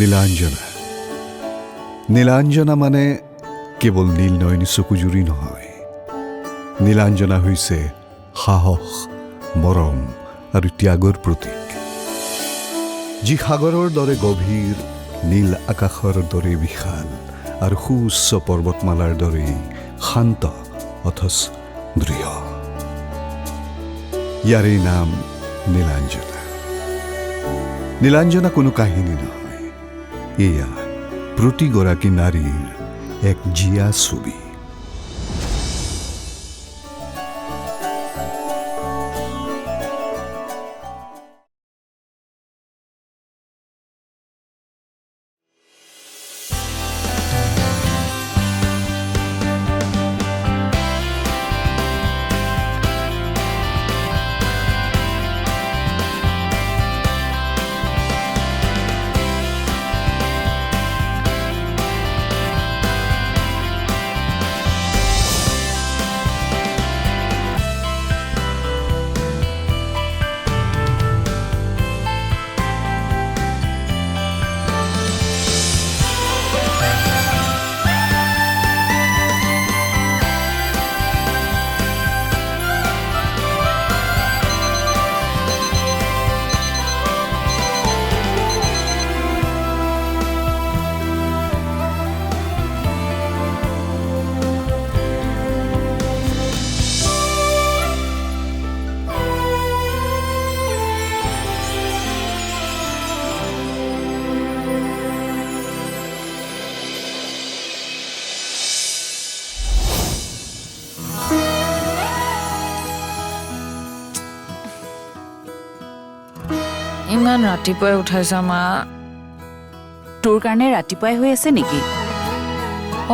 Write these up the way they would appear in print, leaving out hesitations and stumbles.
নীলাঞ্জনা নীলাঞ্জনা মানে কেৱল নীল নয়নী চকুজুৰি নহয়। নীলাঞ্জনা হৈছে সাহস, মৰম আৰু ত্যাগৰ প্ৰতীক, যি সাগৰৰ দৰে গভীৰ, নীল আকাশৰ দৰে বিশাল আৰু সুউচ্চ পৰ্বতমালাৰ দৰেই শান্ত অথচ দৃঢ়। ইয়াৰেই নাম নীলাঞ্জনা। নীলাঞ্জনা কোনো কাহিনী নহয়, এয়া প্ৰতিগৰাকী নাৰীৰ এক জীয়া ছবি। ইমান ৰাতিপুৱাই উঠাইছা মা? তোৰ কাৰণে ৰাতিপুৱাই হৈ আছে নেকি?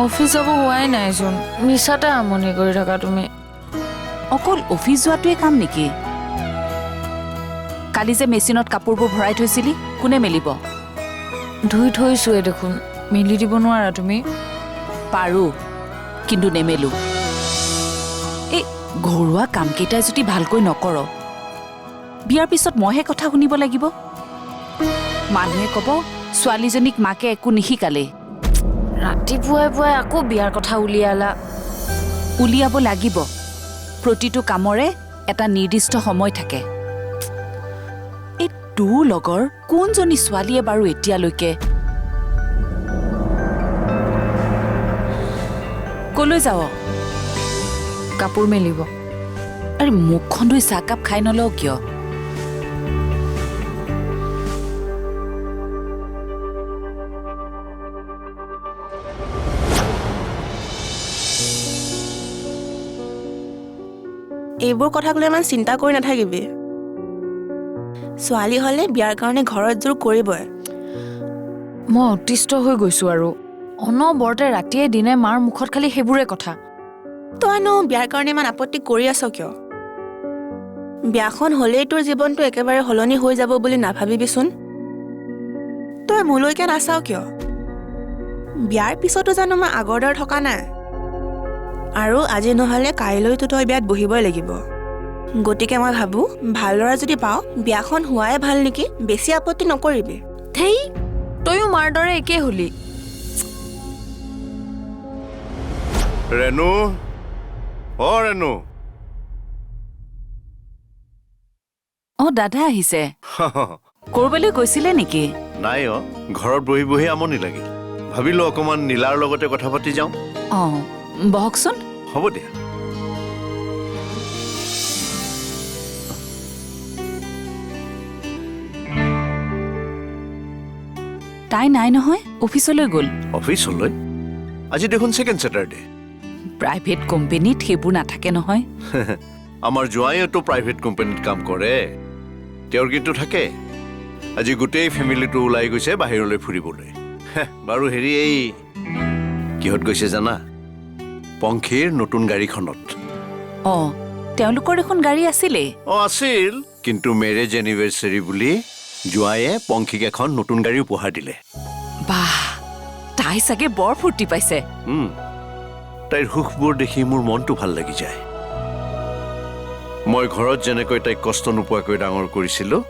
অফিচ যাব হোৱাই নাইচোন, মিছাতে আমনি কৰি থাকা তুমি। অকল অফিচ যোৱাটোৱে কাম নেকি? কালি যে মেচিনত কাপোৰবোৰ ভৰাই থৈছিলি, কোনে মেলিব? ধুই থৈছোৱে দেখোন, মেলি দিব নোৱাৰা তুমি? পাৰো, কিন্তু নেমেলো। এই ঘৰুৱা কামকেইটাই যদি ভালকৈ নকৰ, বিয়াৰ পিছত মইহে কথা শুনিব লাগিব। মানুহে ক'ব ছোৱালীজনীক মাকে একো নিশিকালে। ৰাতিপুৱাই পুৱাই আকৌ বিয়াৰ কথা উলিয়ালা। উলিয়াব লাগিব। প্ৰতিটো কামৰে এটা নিৰ্দিষ্ট সময় থাকে। এই তোৰ লগৰ কোনজনী ছোৱালীয়ে বাৰু এতিয়ালৈকে কলৈ যাৱ? কাপোৰ মেলিব। আৰে মুখখন ধুই চাহকাপ খাই নলও কিয়? এইবোৰ কথাক লৈ ইমান চিন্তা কৰি নাথাকিবি। ছোৱালী হলে বিয়াৰ কাৰণে ঘৰত জোৰ কৰিবই। মই অতিষ্ঠ হৈ গৈছো আৰু অনবৰতে ৰাতিয়ে দিনে মাৰ মুখত খালি সেইবোৰে কথা। তইনো বিয়াৰ কাৰণে ইমান আপত্তি কৰি আছ কিয়? বিয়াখন হলেই তোৰ জীৱনটো একেবাৰে সলনি হৈ যাব বুলি নাভাবিবিচোন। তই মোলৈকে নাচাও কিয়? বিয়াৰ পিছতো জানো মই আগৰ দৰে থকা নাই? আৰু আজি নহলে কাইলৈতো তই বিয়াত বহিবই লাগিব। গতিকে মই ভাবো ভাল ল'ৰা যদি পাও বিয়াখন হোৱাই ভাল নেকি? বেছি আপত্তি নকৰিবি। থেই, তইও মাৰ দৰে একে হলি। ৰেণু, ৰেণু। দাদা আহিছে। কৰবালৈ গৈছিলে নেকি? নাই ঘৰত বহি বহি আমনি লাগিল, ভাবিলো অকমান নীলাৰ লগতে কথা পাতি যাওঁ। বহকচোন। হ'ব দিয়া। তাই নাই নহয়, অফিচলৈ গ'ল। অফিচলৈ? আজি দেখোন ছেকেণ্ড ছেটাৰডে। প্ৰাইভেট কোম্পানীত সেইবোৰ নাথাকে নহয়। আমাৰ জোঁৱাইতো প্ৰাইভেট কোম্পানীত কাম কৰে, তেওঁৰ কিন্তু থাকে। আজি গোটেই ফেমিলিটো ওলাই গৈছে বাহিৰলৈ ফুৰিবলৈ। বাৰু হেৰি, এই কিহত গৈছে জানা? পংখীৰ নতুন গাড়ীখনত। তেওঁলোকৰ দেখোন গাড়ী আছিলেই। আছিল, কিন্তু মেৰেজ এনিভাৰ্চাৰী বুলি জোঁৱাইয়ে পংখীক এখন নতুন গাড়ী উপহাৰ দিলে। বাহ, তাই চাগে বৰ ফূৰ্তি পাইছে। তাইৰ সুখবোৰ দেখি মোৰ মনটো ভাল লাগি যায়। মই ঘৰত যেনেকৈ তাইক কষ্ট নোপোৱাকৈ ডাঙৰ কৰিছিলোঁ,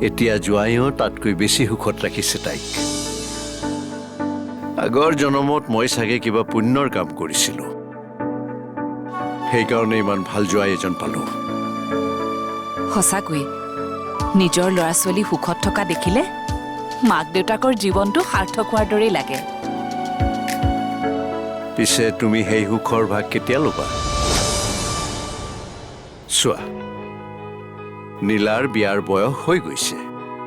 এতিয়া জোঁৱাইও তাতকৈ বেছি সুখত ৰাখিছে তাইক। আগৰ জনমত মই চাগে কিবা পুণ্যৰ কাম কৰিছিলোঁ সেইকাৰণে ইমান ভাল জোৱাই এজন পালোঁ সঁচাকৈ নিজৰ ল'ৰা ছোৱালী সুখত থকা দেখিলে মাক দেউতাকৰ জীৱনটো সাৰ্থক হোৱাৰ দৰেই লাগে পিছে তুমি সেই সুখৰ ভাগ কেতিয়া ল'বা চোৱা নীলাৰ বিয়াৰ বয়স হৈ গৈছে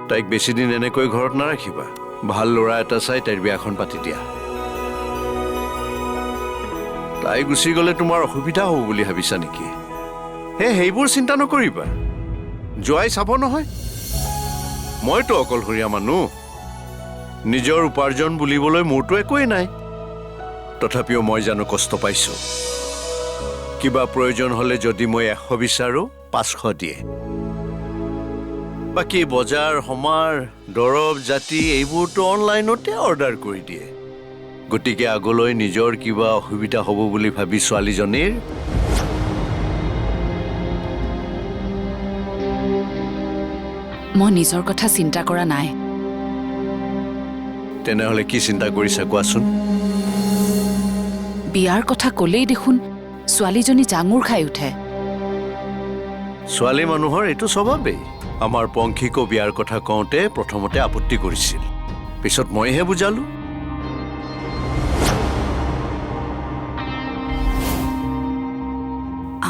তাইক বেছিদিন এনেকৈ ঘৰত নাৰাখিবা ভাল ল'ৰা এটা চাই তাইৰ বিয়াখন পাতি দিয়া তাই গুচি গ'লে তোমাৰ অসুবিধা হ'ব বুলি ভাবিছা নেকি সেইবোৰ চিন্তা নকৰিবা জোৱাই চাব নহয় মইতো অকলশৰীয়া মানুহ নিজৰ উপাৰ্জন বুলিবলৈ মোৰতো একোৱেই নাই তথাপিও মই জানো কষ্ট পাইছোঁ কিবা প্ৰয়োজন হ'লে যদি মই 100 বিচাৰোঁ 500 দিয়ে বাকী বজাৰ সমাৰ দৰৱ জাতি এইবোৰতো অনলাইনতে অৰ্ডাৰ কৰি দিয়ে গতিকে আগলৈ নিজৰ কিবা অসুবিধা হ'ব বুলি ভাবি ছোৱালীজনীৰ মই নিজৰ কথা চিন্তা কৰা নাই তেনেহ'লে কি চিন্তা কৰিছা কোৱাচোন বিয়াৰ কথা ক'লেই দেখোন ছোৱালীজনী জাঙুৰ খাই উঠে ছোৱালী মানুহৰ এইটো স্বভাৱেই আমাৰ পংখীকো বিয়াৰ কথা কওঁতে প্ৰথমতে আপত্তি কৰিছিল পিছত মইহে বুজালো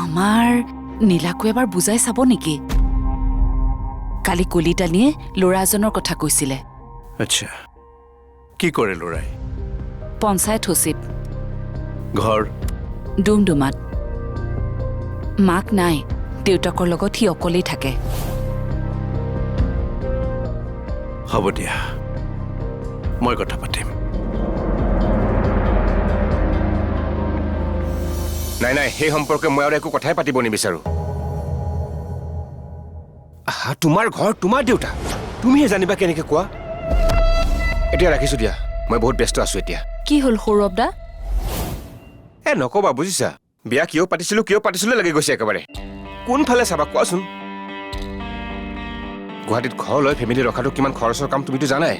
আমাৰ নীলাকো এবাৰ বুজাই চাব নেকি কালি কলিতানীয়ে ল'ৰা এজনৰ কথা কৈছিলে আচ্ছা কি কৰে ল'ৰাই পঞ্চায়ত সচিব ঘৰ ডুমডুমাত মাক নাই দেউতাকৰ লগত সি অকলেই থাকে হ'ব দিয়া মই কথা পাতিম নাই নাই সেই সম্পৰ্কে মই আৰু একো কথাই পাতিব নিবিচাৰো তোমাৰ ঘৰ তোমাৰ দেউতা তুমিহে জানিবা কেনেকে কোৱা এতিয়া ৰাখিছো দিয়া মই বহুত ব্যস্ত আছো এতিয়া কি হ'ল সৌৰভ দা নকবা বুজিছা বিয়া কিয় পাতিছিলো লাগি গৈছে একেবাৰে কোনফালে চাবা কোৱাচোন গুৱাহাটীত ঘৰ লৈ ফেমিলি ৰখাটো কিমান খৰচৰ কাম তুমিতো জানাই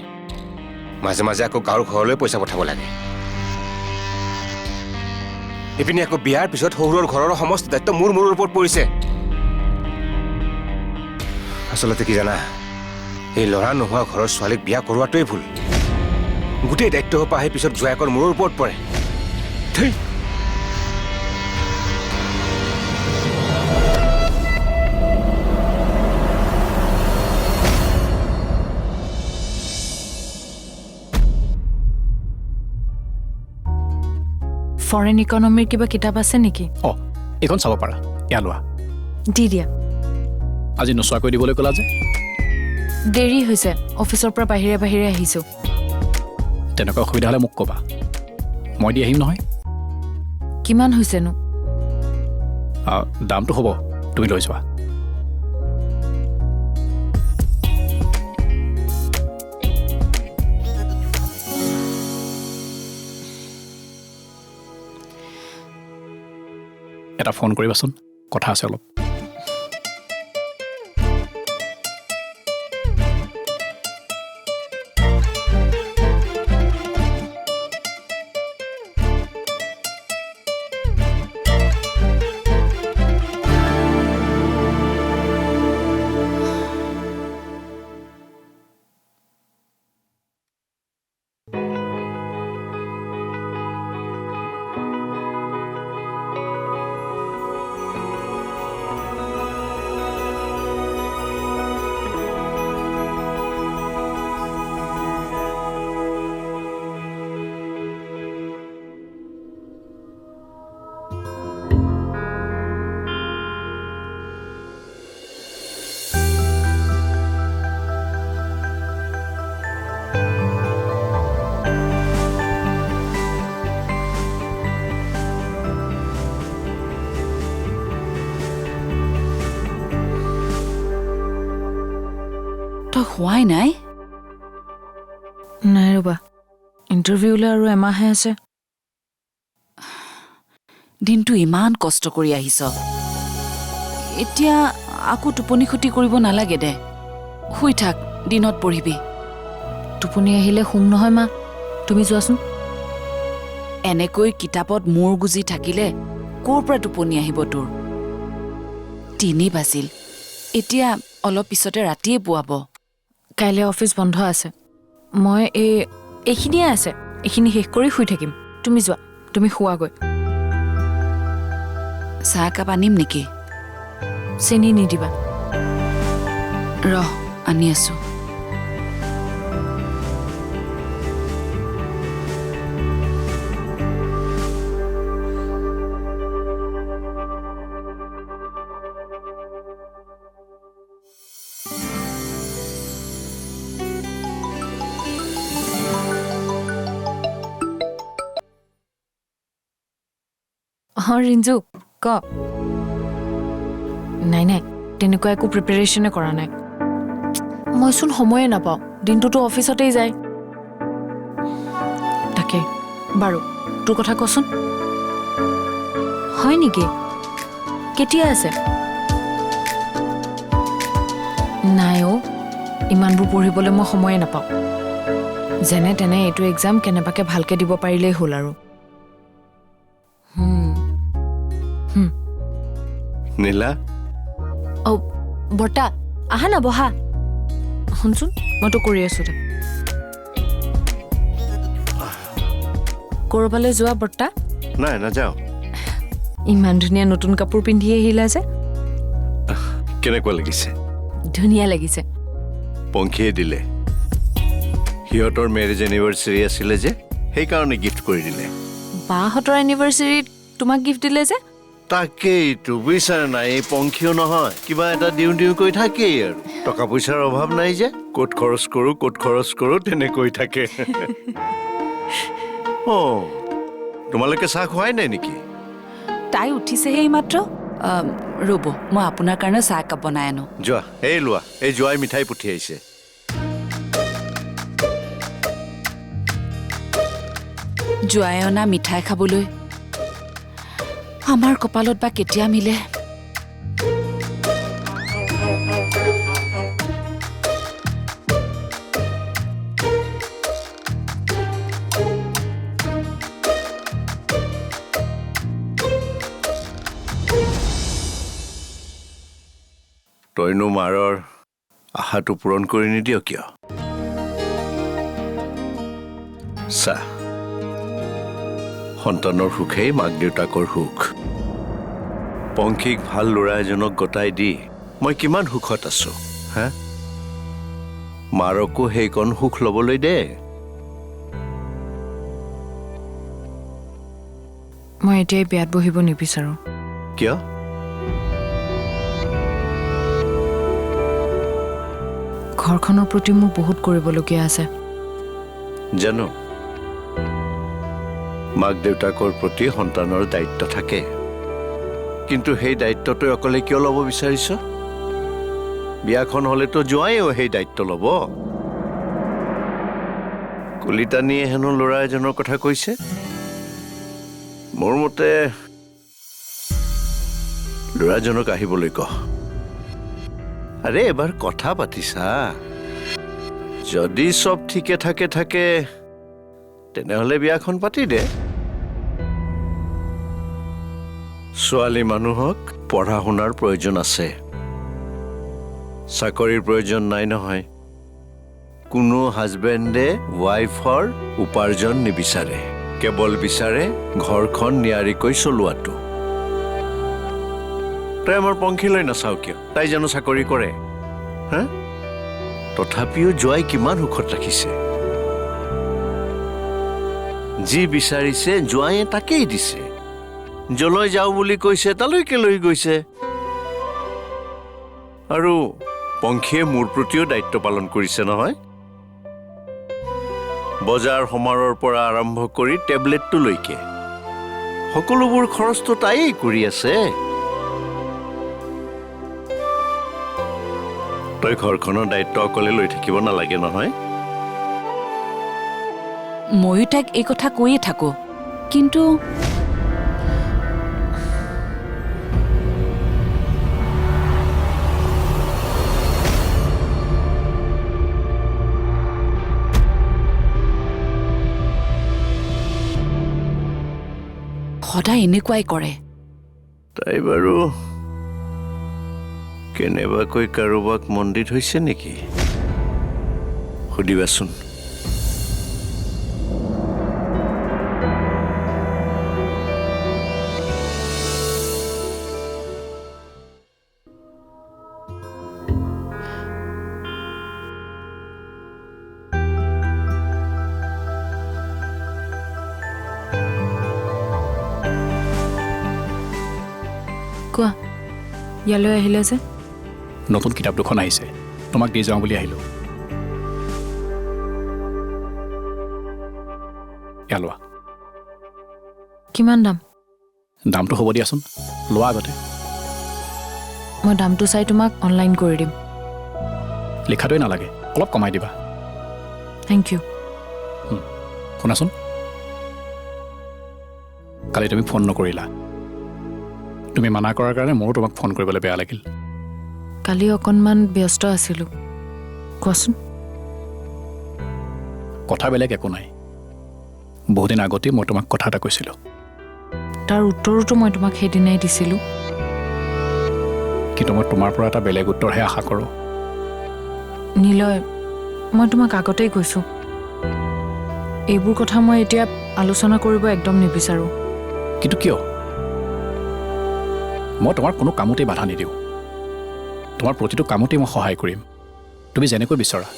মাজে মাজে আকৌ গাঁৱৰ ঘৰলৈ পইচা পঠাব লাগে ইপিনে আকৌ বিয়াৰ পিছত শহুৰৰ ঘৰৰ সমস্ত দায়িত্ব মোৰ ওপৰত পৰিছে আচলতে কি জানা এই ল'ৰা নোহোৱা ঘৰৰ ছোৱালীক বিয়া কৰোৱাটোৱেই ভুল গোটেই দায়িত্ব সোপা আহি পিছত জোৱায়েকৰ মূৰৰ ওপৰত পৰে ফৰেন ইকনমিৰ কিবা কিতাপ আছে নেকি এইখন চাব পাৰা এয়া লোৱা দি দিয়া আজি নোচোৱাকৈ দিবলৈ ক'লা যে দেৰি হৈছে অফিচৰ পৰা বাহিৰে বাহিৰে আহিছোঁ তেনেকুৱা অসুবিধা হ'লে মোক ক'বা মই দি আহিম নহয় কিমান হৈছেনো দামটো হ'ব তুমি লৈ যোৱা এটা ফোন কৰিবাচোন কথা আছে অলপ তই হোৱাই নাই নাই ৰ'বা ইণ্টাৰভিউলৈ আৰু এমাহে আছে দিনটো ইমান কষ্ট কৰি আহিছ এতিয়া আকৌ টোপনি ক্ষতি কৰিব নালাগে দে শুই থাক দিনত পঢ়িবি টোপনি আহিলে শুম নহয় মা তুমি যোৱাচোন এনেকৈ কিতাপত মূৰ গুজি থাকিলে ক'ৰ পৰা টোপনি আহিব তোৰ? 3 বাজিল, এতিয়া অলপ পিছতে ৰাতিয়ে পুৱাব। কাইলৈ অফিচ বন্ধ আছে। মই এইখিনিয়ে আছে, এইখিনি শেষ কৰি শুই থাকিম। তুমি যোৱা, তুমি শুৱাগৈ। চাহ একাপ আনিম নেকি? চেনি নিদিবা। ৰহ, আনি আছো। ৰিঞ্জু ক। নাই তেনেকুৱা একো প্ৰিপেৰেশ্যনে কৰা নাই। মইচোন সময়ে নাপাওঁ, দিনটোতো অফিচতেই যায়। তাকে বাৰু, তোৰ কথা কচোন। হয় নেকি? কেতিয়া আছে? নাই ইমানবোৰ পঢ়িবলৈ মই সময়ে নাপাওঁ। যেনে তেনে এইটো এক্সাম কেনেবাকে ভালকে দিব পাৰিলেই হ'ল আৰু। নীলা, বৰ্তা আহা না, বহা। শুনচোন, মইতো কৰি আছো দে। ক'ৰবালৈ যোৱা বৰ্তা? নাই নাযাওঁ। ইমান ধুনীয়া নতুন কাপোৰ পিন্ধি আহিলা যে। কেনেকুৱা লাগিছে? ধুনীয়া লাগিছে। পংখীয়ে দিলে। সিহঁতৰ মেৰেজ এনিভাৰ্চাৰী আছিলে যে, সেইকাৰণে গিফ্ট কৰি দিলে। বাহঁতৰ এনিভাৰ্চাৰীত তোমাক গিফ্ট দিলে যে? তাকেইতো বুজিছা নাই, এই পংখীও নহয় কিবা এটা দিওঁ কৈ থাকেই আৰু। টকা পইচাৰ অভাৱ নাই যে, ক'ত খৰচ কৰো তেনেকৈ থাকে। তোমালোকে চাহ খোৱাই নাই নেকি? তাই উঠিছেহে এইমাত্ৰ। ৰ'ব, মই আপোনাৰ কাৰণে চাহ একাপ বনাই আনো। যোৱা, এই লোৱা, এই জোৱাই মিঠাই পঠিয়াইছে। জোৱাই অনা মিঠাই খাবলৈ আমাৰ কপালত বা কেতিয়া মিলে। তইনো মাৰৰ আশাটো পূৰণ কৰি নিদিয় কিয়? চা, সন্তানৰ সুখেই মাক দেউতাকৰ সুখ। পংখীক ভাল ল'ৰা এজনক গতাই দি মই কিমান সুখত আছো। হা, মাৰকো সেইকণ সুখ ল'বলৈ দে। মই এতিয়াই বিয়াত বহিব নিবিচাৰোঁ। কিয়? ঘৰখনৰ প্ৰতি মোৰ বহুত কৰিবলগীয়া আছে। জানো, মাক দেউতাকৰ প্ৰতি সন্তানৰ দায়িত্ব থাকে, কিন্তু সেই দায়িত্বটো অকলে কিয় ল'ব বিচাৰিছ? বিয়াখন হলেতো জোৱাইও সেই দায়িত্ব ল'ব। কলিতানীয়ে হেনো ল'ৰা এজনৰ কথা কৈছে। মোৰ মতে ল'ৰাজনক আহিবলৈ কহ। আৰে এবাৰ কথা পাতিছা, যদি চব ঠিকে থাকে তেনেহলে বিয়াখন পাতি দে। ছোৱালী মানুহক পঢ়া শুনাৰ প্ৰয়োজন আছে, চাকৰিৰ প্ৰয়োজন নাই নহয়। কোনো হাজবেণ্ডে ৱাইফৰ উপাৰ্জন নিবিচাৰে, কেৱল বিচাৰে ঘৰখন নিয়াৰিকৈ চলোৱাটো। তই আমাৰ পংখীলৈ নাচাও কিয়? তাই জানো চাকৰি কৰে? হা, তথাপিও জোৱাই কিমান সুখত ৰাখিছে। যি বিচাৰিছে জোৱাইয়ে তাকেই দিছে। যলৈ যাওঁ বুলি কৈছে তালৈকে লৈ গৈছে। আৰু পংখীয়ে মোৰ প্ৰতিও দায়িত্ব পালন কৰিছে নহয়। বজাৰ সমাৰৰ পৰা আৰম্ভ কৰি টেবলেটটোলৈকে সকলোবোৰ খৰচটো তাইয়েই কৰি আছে। তই ঘৰখনৰ দায়িত্ব অকলে লৈ থাকিব নালাগে নহয়। ময়ো তাইক এই কথা কৈয়ে থাকো, কিন্তু সদায় এনেকুৱাই কৰে। তাই বাৰু কেনেবাকৈ কাৰোবাক মন্দিৰ হৈছে নেকি সুধিবাচোন। কোৱা, ইয়ালৈ আহিলে যে? নতুন কিতাপ দুখন আহিছে, তোমাক দি যাওঁ বুলি আহিলোঁ। এয়া লোৱা। কিমান দাম? দামটো হ'ব দিয়াচোন, লোৱা আগতে। মই দামটো চাই তোমাক অনলাইন কৰি দিম। লিখাটোৱে নালাগে, অলপ কমাই দিবা। Thank you. শুনাচোন, কালি তুমি ফোন নকৰিলা। তুমি মানা কৰাৰ কাৰণে মোৰো তোমাক ফোন কৰিবলৈ বেয়া লাগিল। কালি অকণমান ব্যস্ত আছিলোঁ। কোৱাচোন। কথা বেলেগ একো নাই। বহুদিন আগতেই মই তোমাক কথা এটা কৈছিলোঁ। তাৰ উত্তৰতো মই তোমাক সেইদিনাই দিছিলোঁ। কিন্তু মই তোমাৰ পৰা এটা বেলেগ উত্তৰহে আশা কৰোঁ। নিলয়, মই তোমাক আগতেই কৈছোঁ, এইবোৰ কথা মই এতিয়া আলোচনা কৰিব একদম নিবিচাৰোঁ। কিন্তু কিয়? মই তোমাৰ কোনো কামতেই বাধা নিদিওঁ। তোমাৰ প্ৰতিটো কামতেই মই সহায় কৰিম, তুমি যেনেকৈ বিচৰা।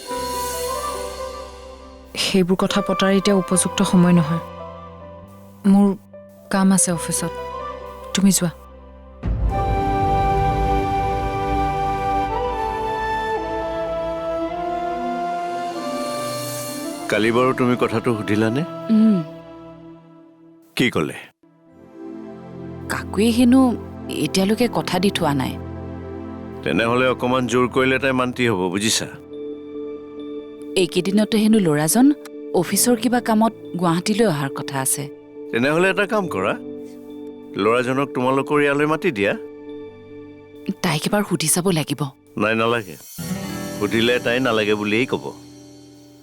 সেইবোৰ কথা পতাৰ এতিয়া উপযুক্ত সময় নহয়। মোৰ কাম আছে অফিচত, তুমি যোৱা। কালি বাৰু তুমি কথাটো সুধিলানে? কি ক'লে? কাকুৱে হেনো এতিয়ালৈকে কথা দি থোৱা নাই। তেনেহ'লে অকণমান জোৰ কৰিলে তাই মান্তি হ'ব, বুজিছা? এইকেইদিনতে হেনো ল'ৰাজন অফিচৰ কিবা কামত গুৱাহাটীলৈ অহাৰ কথা আছে। তেনেহ'লে এটা কাম কৰা, ল'ৰাজনক তোমালোকৰ ইয়ালৈ মাতি দিয়া। তাইক এবাৰ সুধি চাব লাগিব। নাই, নালাগে। সুধিলে তাই নালাগে বুলিয়েই ক'ব।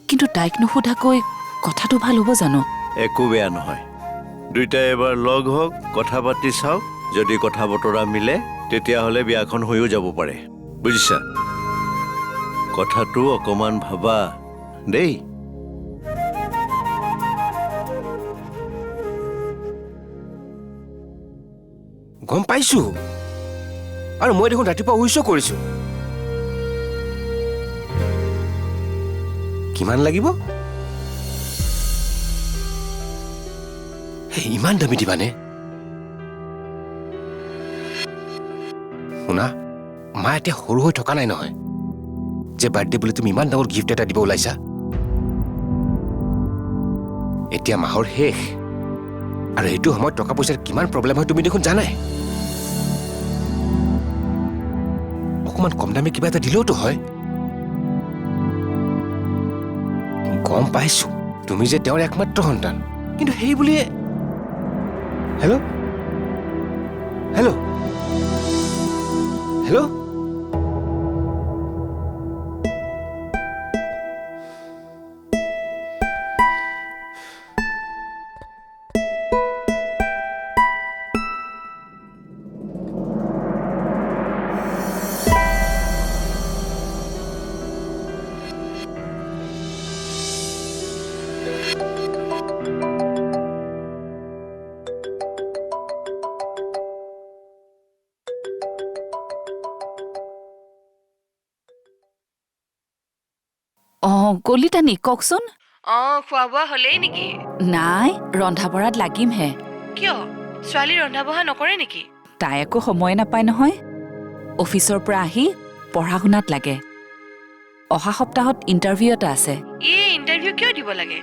কিন্তু তাইক নুসুধাকৈ কথাটো ভাল হ'ব জানো? একো বেয়া নহয়। দুইটাই এবাৰ লগ হওক, কথা পাতি চাওক। যদি কথা বতৰা মিলে তেতিয়াহ'লে বিয়াখন হৈও যাব পাৰে, বুজিছা? কথাটো অকণমান ভাবা দেই। গম পাইছোঁ, আৰু মই দেখোন ৰাতিপুৱা উইছো কৰিছোঁ। কিমান লাগিব? ইমান দামী দিবানে? শুনা, মা এতিয়া সৰু হৈ থকা নাই নহয় যে বাৰ্থডে বুলি তুমি ইমান ডাঙৰ গিফ্ট এটা দিব ওলাইছা। এতিয়া মাহৰ শেষ, আৰু এইটো সময়ত টকা পইচাৰ কিমান প্ৰব্লেম হয় তুমি দেখোন জানাই। অকণমান কম দামী কিবা এটা দিলেওতো হয়। গম পাইছো তুমি যে তেওঁৰ একমাত্ৰ সন্তান, কিন্তু সেই বুলিয়ে। Hello' hello' hello'. কলিতানী, কওকচোন। খোৱা বোৱা হ'লেই নেকি? নাই, ৰন্ধা বঢ়াত লাগিমহে। কিয়? ছোৱালী ৰন্ধা বঢ়া নকৰে নেকি? তাই একো সময় নাপায় নহয়। অফিচৰ পৰা আহি পঢ়া শুনাত লাগে। অহা সপ্তাহত ইণ্টাৰভিউ এটা আছে। ইণ্টাৰভিউ কিয় দিব লাগে?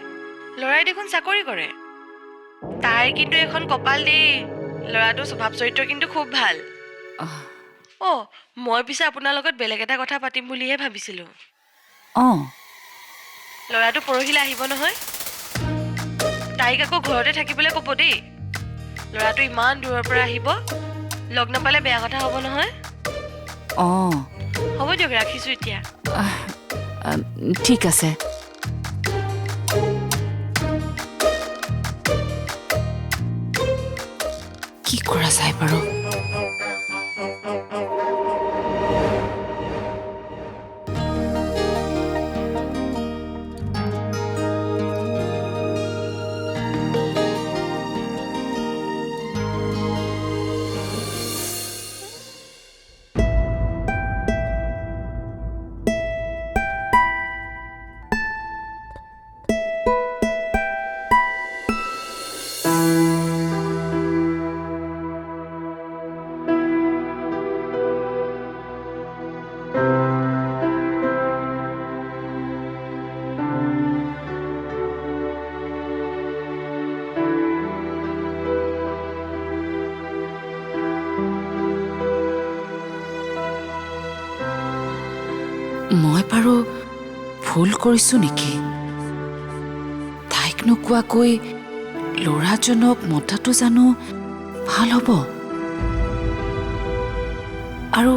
ল'ৰাই দেখোন চাকৰি কৰে। তাইৰ কিন্তু এখন কপাল দেই। ল'ৰাটোৰ স্বভাৱ চৰিত্ৰ কিন্তু খুব ভাল। মই পিছে আপোনাৰ লগত বেলেগ এটা কথা পাতিম বুলিহে ভাবিছিলোঁ। ল'ৰাটো পৰহিলৈ আহিব নহয়। তাইক আকৌ ঘৰতে থাকিবলৈ ক'ব দেই। ল'ৰাটো ইমান দূৰৰ পৰা আহিব, লগ নাপালে বেয়া কথা হ'ব নহয়। হ'ব দিয়ক, ৰাখিছোঁ এতিয়া। ঠিক আছে। কি কৰা যায় বাৰু? মই বাৰু ভুল কৰিছো নেকি? তাইক নোকোৱাকৈ ল'ৰাজনক মতাটো জানো ভাল হ'ব? আৰু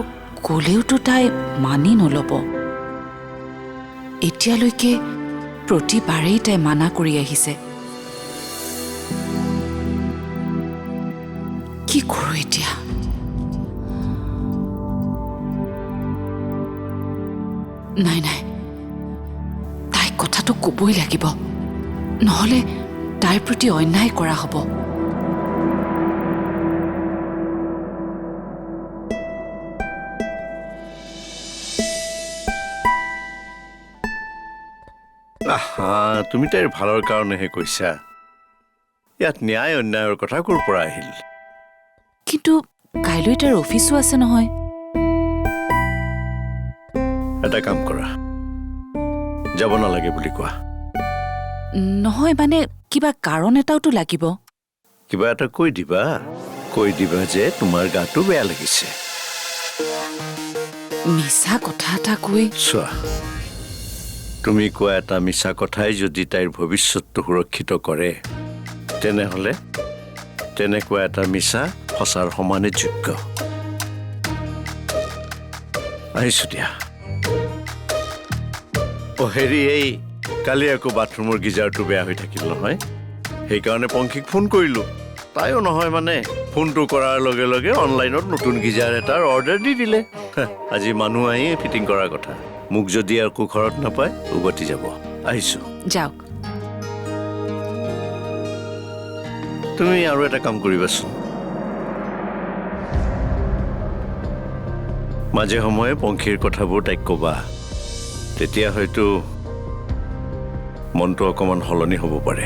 ক'লেওতো তাই মানি নল'ব। এতিয়ালৈকে প্ৰতিবাৰেই তাই মানা কৰি আহিছে। কি কৰোঁ এতিয়া? নাই নাই, তাইক কথাটো ক'বই লাগিব, নহ'লে তাইৰ প্ৰতি অন্যায় কৰা হ'ব। আহা, তুমি তাইৰ ভালৰ কাৰণেহে কৈছা। ইয়াত ন্যায় অন্যায়ৰ কথা ক'ৰ পৰা আহিল? কিন্তু কাইলৈ তাইৰ অফিচো আছে নহয়। এটা কাম কৰা, যাব নালাগে বুলি কোৱা। নহয় মানে কিবা কাৰণ এটাওতো লাগিব। কিবা এটা কৈ দিবা যে তোমাৰ গাটো বেয়া লাগিছে। মিছা কথা এটা কৈ চোৱা, তুমি কোৱা এটা মিছা কথাই যদি তাইৰ ভৱিষ্যতটো সুৰক্ষিত কৰে, তেনেহ'লে তেনেকুৱা এটা মিছা সঁচাৰ সমানে যোগ্য। আহিছো দিয়া। হেৰি, এই কালি আকৌ বাথৰুমৰ গিজাৰটো বেয়া হৈ থাকিল নহয়, সেইকাৰণে পংখীক ফোন কৰিলোঁ। তাইও নহয় মানে ফোনটো কৰাৰ লগে লগে অনলাইনত নতুন গিজাৰ এটাৰ অৰ্ডাৰ দি দিলে। আজি মানুহ আহি ফিটিং কৰাৰ কথা। মোক যদি আকৌ ঘৰত নাপায় উভতি যাব। আহিছো। যাওক। তুমি আৰু এটা কাম কৰিবাচোন, মাজে সময়ে পংখীৰ কথাবোৰ তাইক ক'বা। তেতিয়া হয়তো মনটো অকণমান সলনি হ'ব পাৰে।